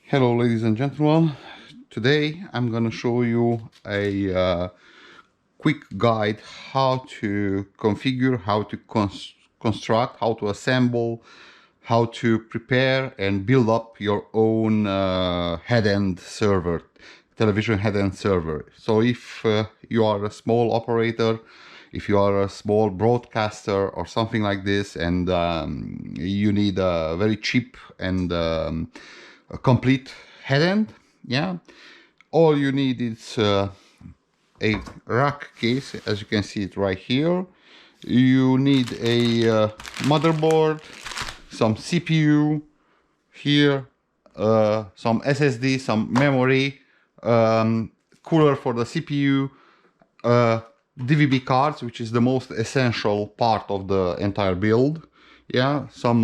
Hello ladies and gentlemen, today I'm gonna show you a quick guide how to configure, how to construct, how to assemble, how to prepare and build up your own head-end server, television head-end server. So if you are a small operator, if you are a small broadcaster or something like this, and you need a very cheap and a complete head-end, yeah, all you need is a rack case, as you can see it right here. You need a motherboard, some CPU here, some SSD, some memory, cooler for the CPU, DVB cards, which is the most essential part of the entire build. Yeah, some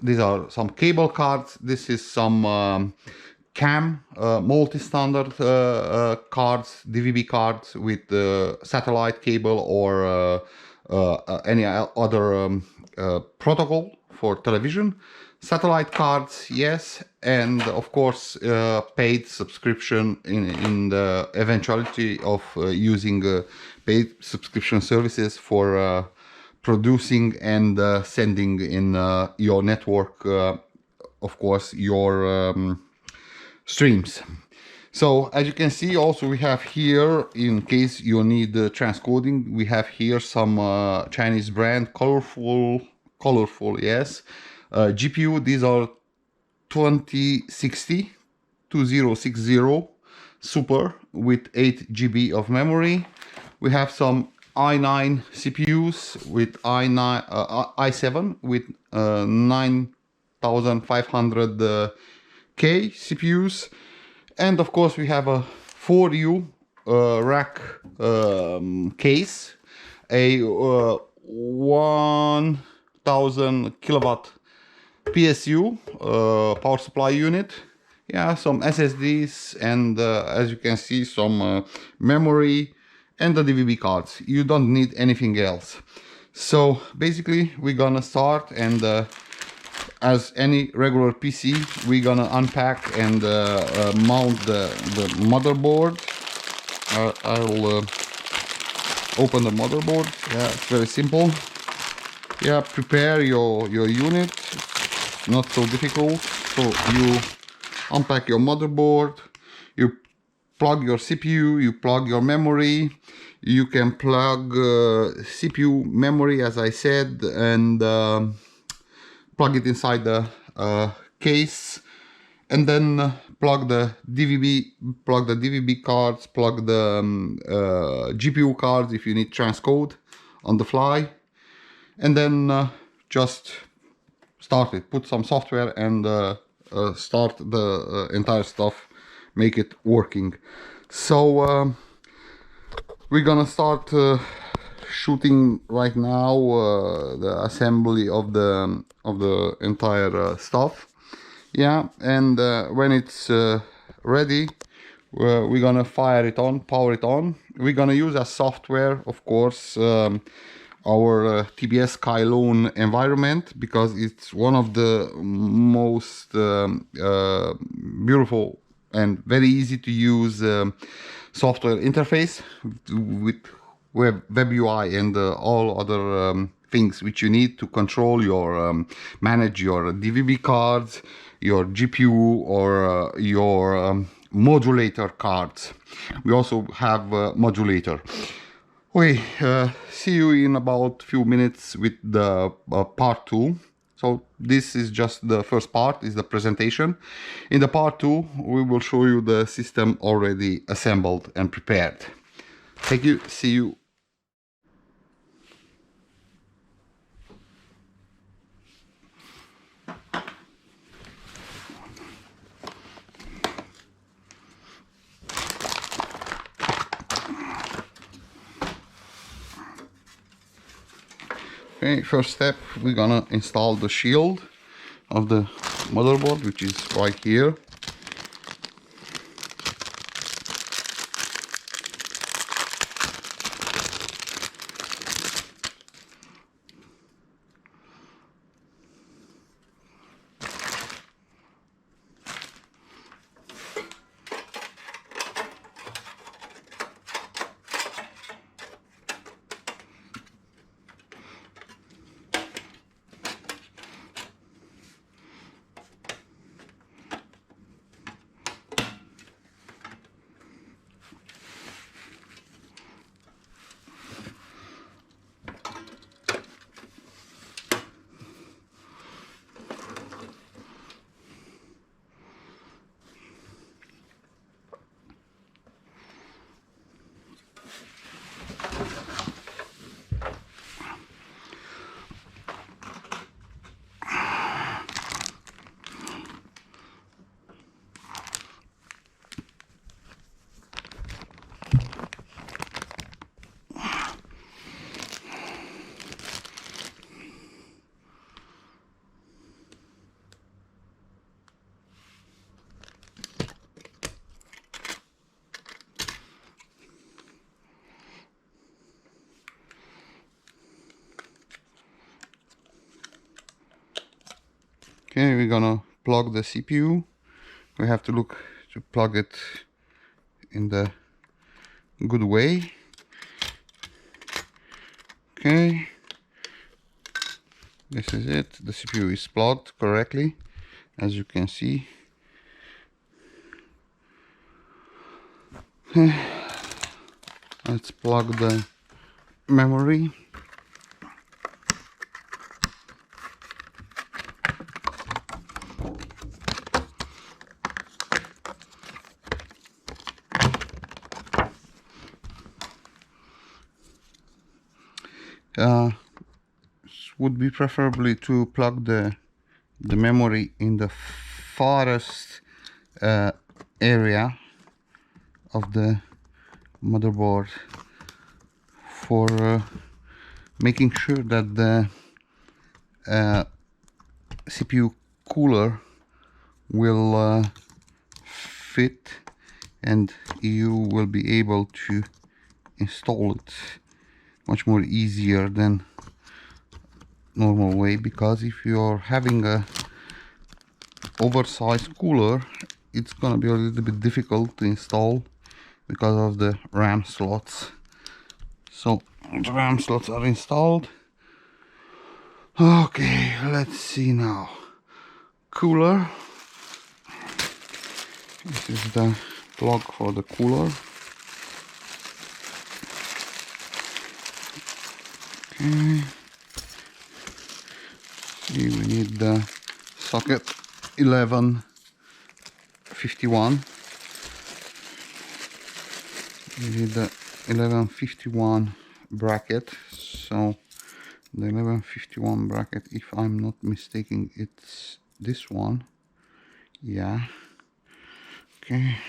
these are some cable cards. This is some CAM multi-standard cards, DVB cards with satellite cable or any other protocol for television. Satellite cards, yes, and of course paid subscription in the eventuality of using paid subscription services for producing and sending in your network, of course, your streams. So as you can see, also we have here, in case you need transcoding, we have here some Chinese brand, colorful, yes, GPU. These are 2060 super with 8 GB of memory. We have some i9 CPUs with i7 with 9500 K CPUs, and of course we have a 4U rack case, a 1000 kilowatt PSU power supply unit, yeah, some SSDs, and as you can see, some memory and the DVB cards. You don't need anything else. So basically we're gonna start, and as any regular PC, we're gonna unpack and mount the motherboard. I'll open the motherboard. Yeah, it's very simple. Yeah, prepare your unit. It's not so difficult. So you unpack your motherboard, you plug your CPU, you plug your memory. You can plug CPU memory, as I said, and plug it inside the case, and then plug the DVB cards, plug the GPU cards if you need transcode on the fly, and then just start it. Put some software and start the entire stuff, make it working. So we're gonna start shooting right now the assembly of the entire stuff. Yeah, and when it's ready, we're gonna power it on. We're gonna use as software, of course, our TBS Kylone environment, because it's one of the most beautiful and very easy to use software interface with web UI and all other things which you need to control your manage your DVB cards, your GPU, or your modulator cards. We also have modulator. Okay, see you in about few minutes with the part 2. So this is just the first part, is the presentation. In the part 2, we will show you the system already assembled and prepared. Thank you, see you. Okay, first step, we're gonna install the shield of the motherboard, which is right here. Okay, we're gonna plug the CPU. We have to look to plug it in the good way. Okay, this is it. The CPU is plugged correctly, as you can see. Let's plug the memory. Would be preferably to plug the memory in the farthest area of the motherboard for making sure that the CPU cooler will fit and you will be able to install it much more easier than normal way, because if you're having a oversized cooler, it's gonna be a little bit difficult to install because of the RAM slots. So the RAM slots are installed. Okay, let's see now. Cooler. This is the plug for the cooler. Okay. See, we need the socket 1151. We need the 1151 bracket. So the 1151 bracket, if I'm not mistaken, it's this one. Yeah. Okay.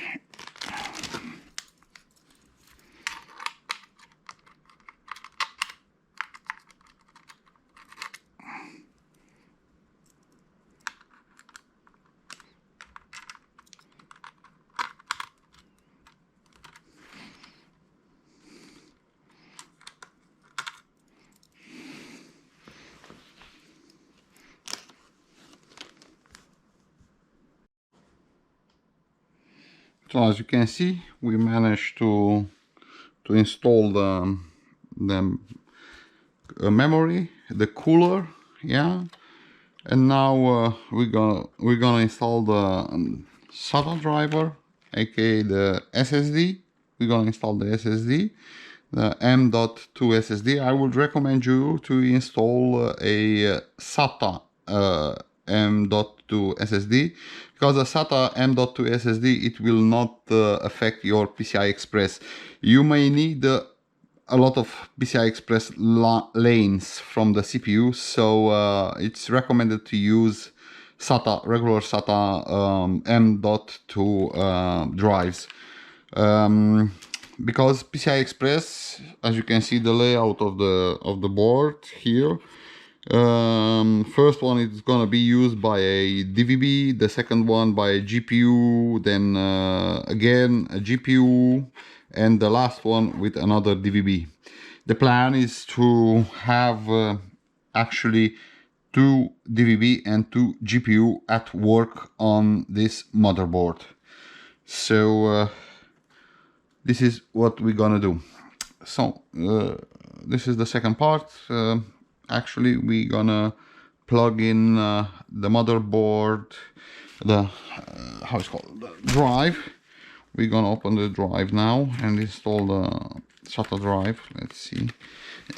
So as you can see, we managed to install the memory, the cooler, yeah, and now we're gonna install the SATA driver, aka the SSD. We're gonna install the SSD, the M.2 SSD. I would recommend you to install a SATA M.2 SSD, because the SATA M.2 SSD, it will not affect your PCI Express. You may need a lot of PCI Express lanes from the CPU, so it's recommended to use SATA, regular SATA M.2 drives. Because PCI Express, as you can see the layout of the board here, first one is gonna be used by a DVB, the second one by a GPU, then again a GPU, and the last one with another DVB. The plan is to have actually 2 DVB and 2 GPU at work on this motherboard. So this is what we're gonna do. So this is the second part. Actually, we're gonna plug in the motherboard, the how it's called, the drive. We're gonna open the drive now and install the SATA drive. Let's see.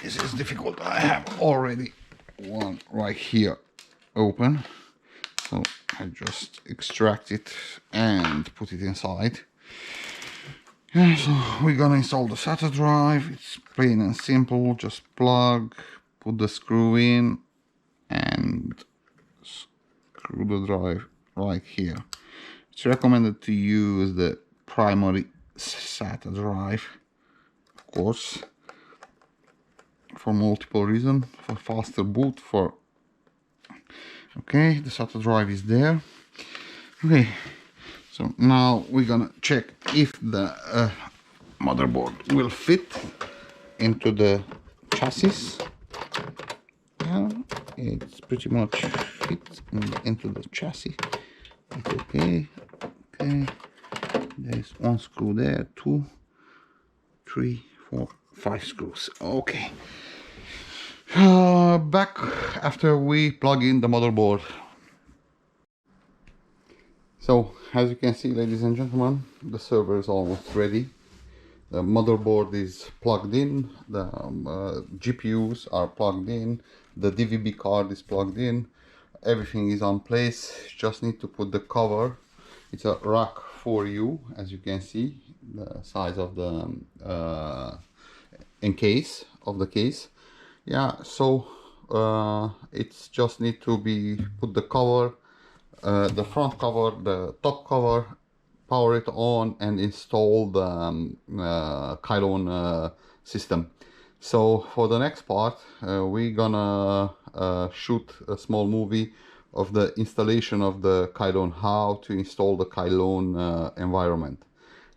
This is difficult. I have already one right here open, so I just extract it and put it inside. Yeah, so we're gonna install the SATA drive. It's plain and simple. Just plug, put the screw in, and screw the drive right here. It's recommended to use the primary SATA drive, of course, for multiple reasons, for faster boot, for... Okay, the SATA drive is there. Okay, so now we're gonna check if the motherboard will fit into the chassis. Yeah, it's pretty much fit into the chassis. It's okay. Okay, there's one screw there, 2, 3, 4, 5 screws. Okay. Back after we plug in the motherboard. So as you can see, ladies and gentlemen, the server is almost ready. The motherboard is plugged in, the GPUs are plugged in, the DVB card is plugged in, everything is on place. Just need to put the cover. It's a rack for you, as you can see, the size of the encase of the case. Yeah, so it's just need to be put the cover, the front cover, the top cover, power it on and install the Kylon system. So for the next part, we're gonna shoot a small movie of the installation of the Kylon, how to install the Kylon environment.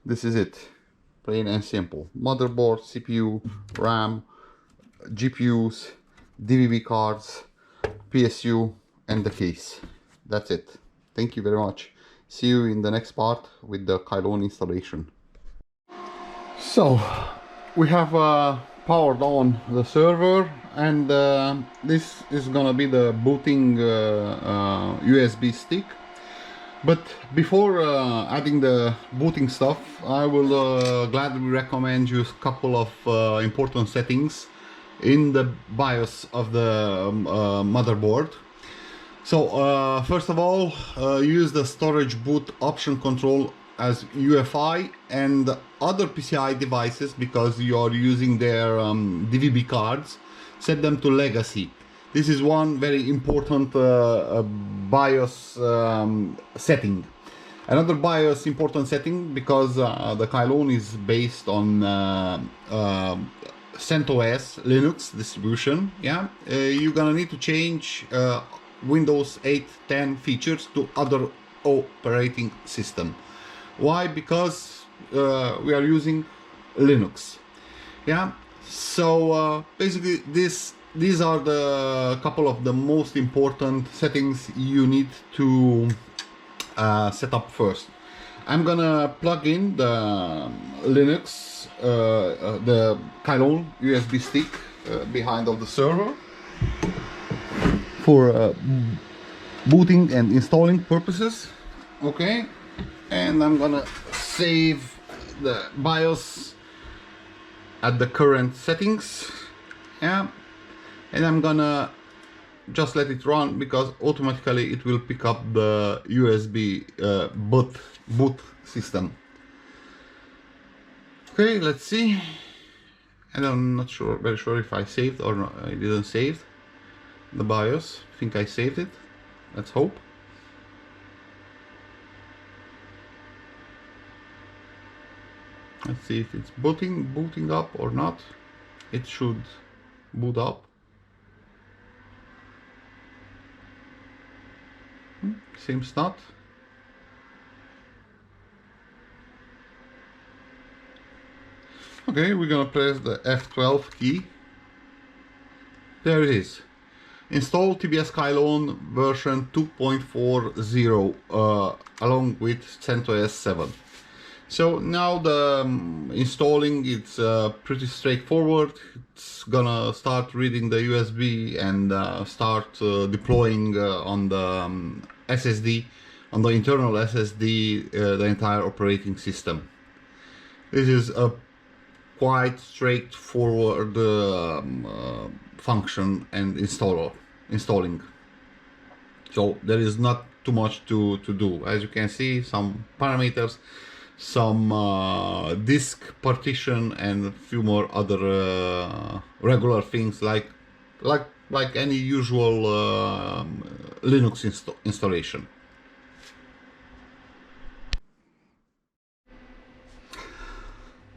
This is it, plain and simple. Motherboard, CPU, RAM, GPUs, DVB cards, PSU and the case. That's it. Thank you very much. See you in the next part with the Kylon installation. So we have powered on the server, and this is gonna be the booting USB stick. But before adding the booting stuff, I will gladly recommend you a couple of important settings in the BIOS of the motherboard. So first of all, use the storage boot option control as UEFI and other PCI devices, because you are using their DVB cards, set them to legacy. This is one very important BIOS setting. Another BIOS important setting, because the Kylon is based on CentOS Linux distribution. Yeah, you're gonna need to change Windows 8, 10 features to other operating system. Why? Because we are using Linux. Yeah, so basically these are the couple of the most important settings you need to set up first. I'm gonna plug in the Linux, the Kylon USB stick behind of the server for booting and installing purposes. Okay, and I'm gonna save the BIOS at the current settings. Yeah, and I'm gonna just let it run, because automatically it will pick up the USB boot system. Okay, let's see. And I'm not very sure if I saved or not. I didn't save the BIOS. I think I saved it. Let's hope. Let's see if it's booting up or not. It should boot up. Seems not. Okay, we're gonna press the F12 key. There it is. Install TBS Kylon version 2.40 along with CentOS 7. So now the installing, it's pretty straightforward. It's gonna start reading the USB and start deploying on the SSD, on the internal SSD, the entire operating system. This is a quite straightforward function and installing. So there is not too much to do. As you can see, some parameters, some disk partition, and a few more other regular things like any usual Linux installation.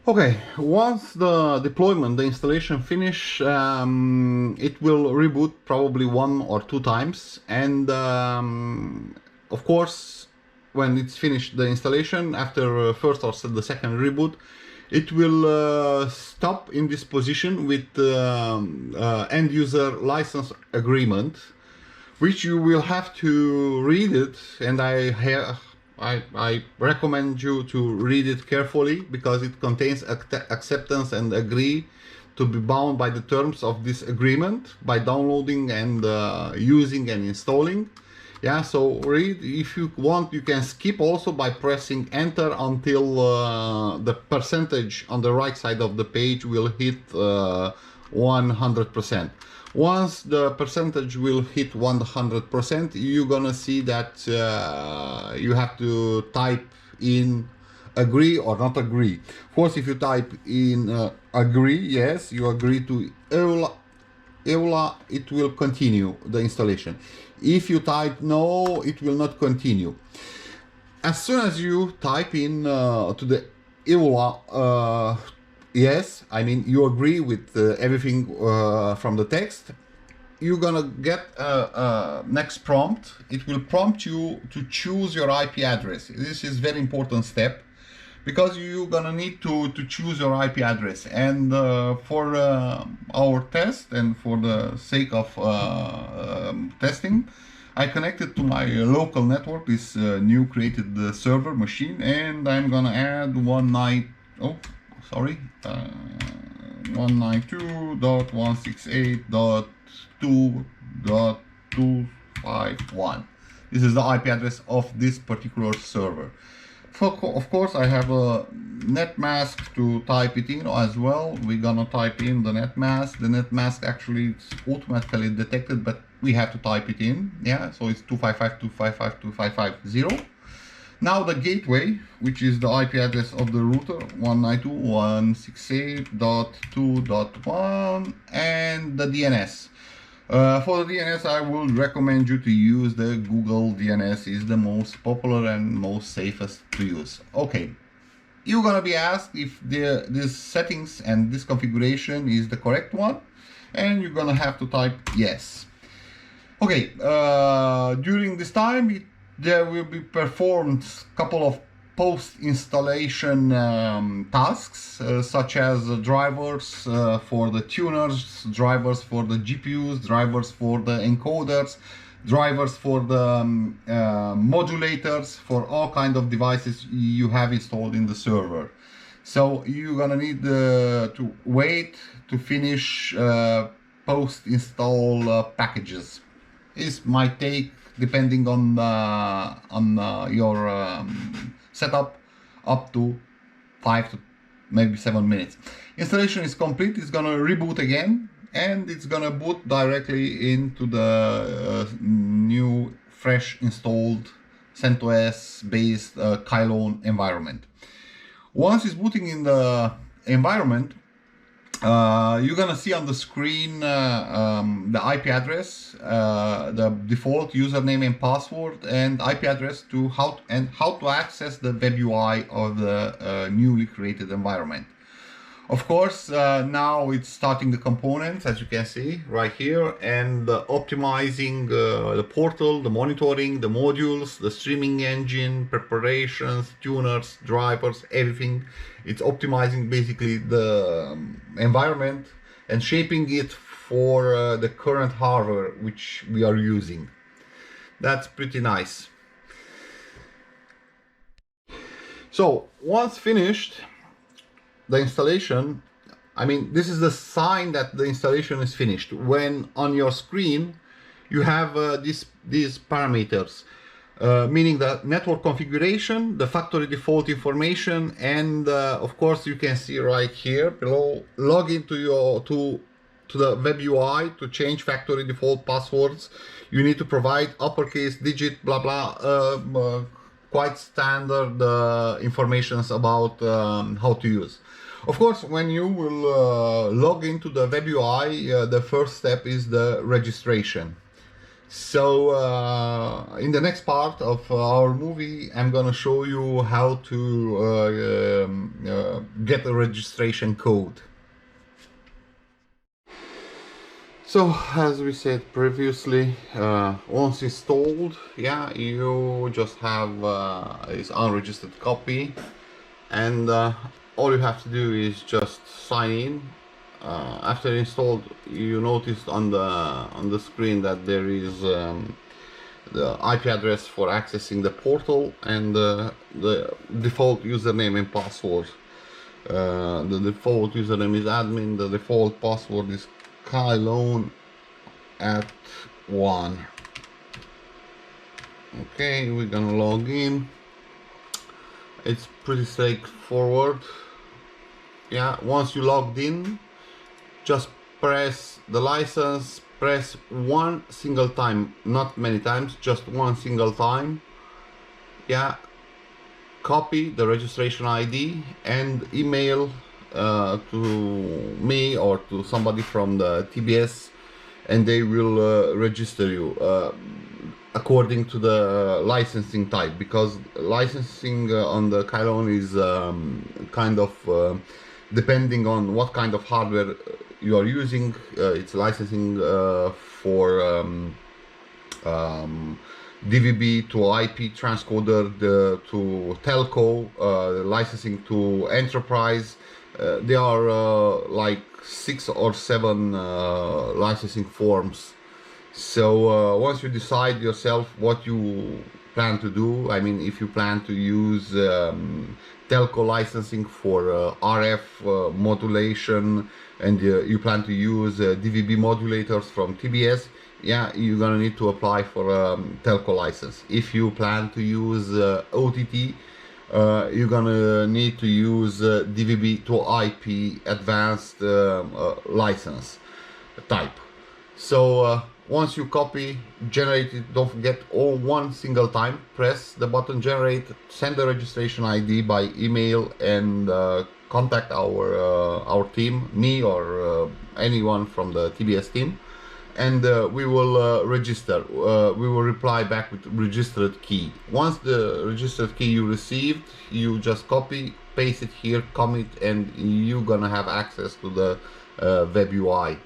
Okay, once the deployment, the installation finish, it will reboot probably 1 or 2 times, and of course, when it's finished the installation, after first or the second reboot, it will stop in this position with end user license agreement. which you will have to read it, and I recommend you to read it carefully because it contains acceptance and agree to be bound by the terms of this agreement by downloading and using and installing. Yeah, so read. If you want, you can skip also by pressing enter until the percentage on the right side of the page will hit 100%. Once the percentage will hit 100%, you're gonna see that you have to type in agree or not agree. Of course, if you type in agree, yes, you agree to EULA, it will continue the installation. If you type no, it will not continue. As soon as you type in to the EULA, yes, I mean you agree with everything from the text, you're gonna get next prompt. It will prompt you to choose your IP address. This is very important step because you're gonna need to choose your IP address, and for our test and for the sake of testing, I connected to my local network, this new created server machine, and I'm gonna add 192.168.2.251. This is the IP address of this particular server. Of course, I have a net mask to type it in as well. We're gonna type in the net mask. The net mask actually is automatically detected, but we have to type it in. Yeah, so it's 255.255.255.0. Now the gateway, which is the IP address of the router, 192.168.2.1, and the DNS. For the DNS, I would recommend you to use the Google DNS. Is the most popular and most safest to use. Okay, you're gonna be asked if these settings and this configuration is the correct one, and you're gonna have to type yes. Okay, during this time, there will be performed a couple of post-installation tasks, such as drivers for the tuners, drivers for the GPUs, drivers for the encoders, drivers for the modulators, for all kind of devices you have installed in the server. So you're gonna need to wait to finish post-install packages. This might take, depending on your setup, up to 5 to maybe 7 minutes. Installation is complete. It's gonna reboot again, and it's gonna boot directly into the new, fresh installed CentOS based Kylon environment. Once it's booting in the environment, you're gonna see on the screen the IP address, the default username and password, and IP address to how to access the web UI of the newly created environment. Of course, now it's starting the components, as you can see right here, and optimizing the portal, the monitoring, the modules, the streaming engine, preparations, tuners, drivers, everything. It's optimizing basically the environment and shaping it for the current hardware which we are using. That's pretty nice. So once finished the installation, I mean, this is the sign that the installation is finished. When on your screen you have these parameters, meaning the network configuration, the factory default information, and of course you can see right here below, log into your to the web UI to change factory default passwords. You need to provide uppercase digit blah blah, quite standard informations about how to use. Of course, when you will log into the web UI, the first step is the registration. So in the next part of our movie, I'm gonna show you how to get a registration code. So as we said previously, once installed, yeah, you just have this unregistered copy, and all you have to do is just sign in after installed, you noticed on the screen that there is the IP address for accessing the portal and the default username and password. The default username is admin, the default password is Kylone at 1. Okay, we're gonna log in. It's pretty straightforward. Yeah, once you logged in, just press the license, press one single time, not many times, just one single time. Yeah, copy the registration ID and email to me or to somebody from the TBS, and they will register you according to the licensing type, because licensing on the Kylone is kind of depending on what kind of hardware you are using. It's licensing for DVB to IP transcoder, to telco, licensing to enterprise. There are like 6 or 7 licensing forms. So once you decide yourself what you plan to do, I mean, if you plan to use telco licensing for RF modulation, and you plan to use DVB modulators from TBS, yeah, you're gonna need to apply for a telco license. If you plan to use OTT, you're gonna need to use DVB to IP advanced license type. So once you copy, generate it, don't forget, all one single time, press the button generate, send the registration ID by email, and contact our team, me or anyone from the TBS team, and we will register. We will reply back with registered key. Once the registered key you received, you just copy, paste it here, commit, and you're gonna have access to the web UI.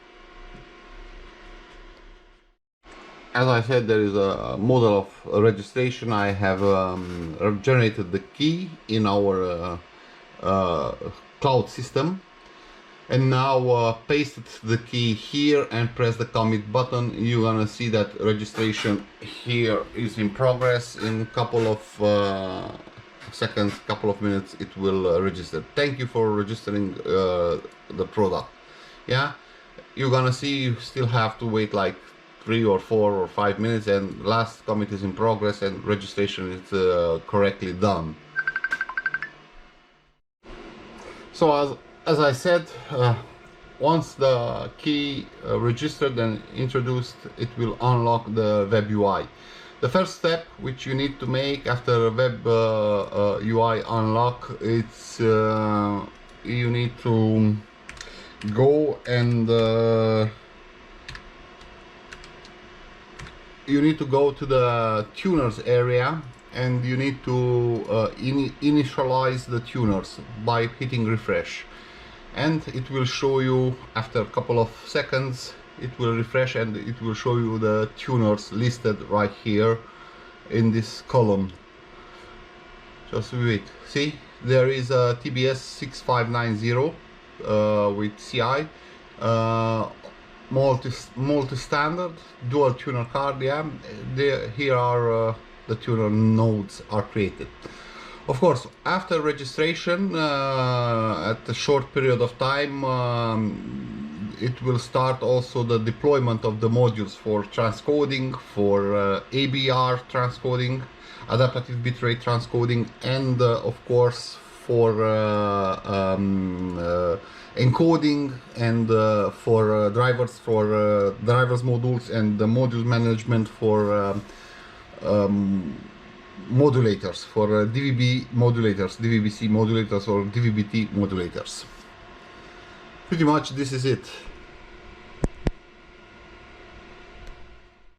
As I said, there is a model of registration. I have generated the key in our cloud system, and now pasted the key here and press the commit button. You're gonna see that registration here is in progress. In a couple of seconds, couple of minutes, it will register. Thank you for registering the product. Yeah, you're gonna see you still have to wait like 3 or 4 or 5 minutes, and last commit is in progress and registration is correctly done. So as I said, once the key registered and introduced, it will unlock the web UI. The first step which you need to make after web UI unlock, it's you need to go and you need to go to the tuners area, and you need to initialize the tuners by hitting refresh, and it will show you after a couple of seconds. It will refresh and it will show you the tuners listed right here in this column. Just wait, see, there is a TBS 6590 with CI, multi-standard, dual tuner card. Yeah, here are the tuner nodes are created. Of course, after registration, at a short period of time, it will start also the deployment of the modules for transcoding, for ABR transcoding, adaptive bitrate transcoding, and of course for encoding, and for drivers, for drivers modules, and the module management for modulators, for DVB modulators, DVB-C modulators, or DVB-T modulators. Pretty much this is it.